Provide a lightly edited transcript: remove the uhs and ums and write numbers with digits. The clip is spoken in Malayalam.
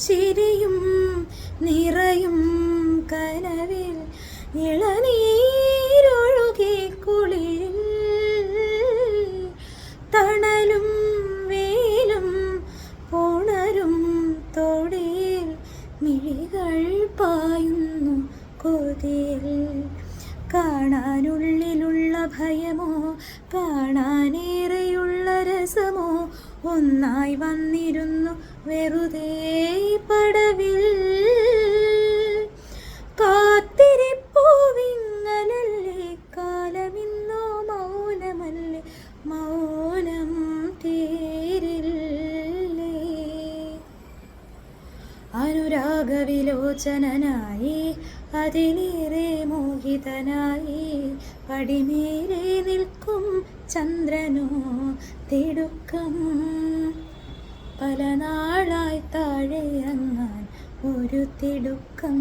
ചിരിയും നിറയും കനവിൽ ഇളനീരൊഴുകി കുളിരിൽ തണലും വെയിലും പുണരും തൊടിയിൽ മിഴികൾ പായുന്നു കൊതിയിൽ. കാണാനുള്ളിലുള്ള ഭയമോ കാണാനേറെയുള്ള രസമോ ഒന്നായി വന്നിരുന്നു വെറുതെ പടവിൽ. കാത്തിരിപ്പൂവിങ്ങനല്ലേ കാലമിന്നോ മൗനമല്ലേ മൗനം തീരില്ലേ. അനുരാഗവിലോചനനായി അതിലേറെ മോഹിതനായി പടിമേലെ നിൽക്കും ചന്ദ്രനോ തിടുക്കം. പല നാളായി താഴെ ഇറങ്ങാൻ ഒരു തിടുക്കം.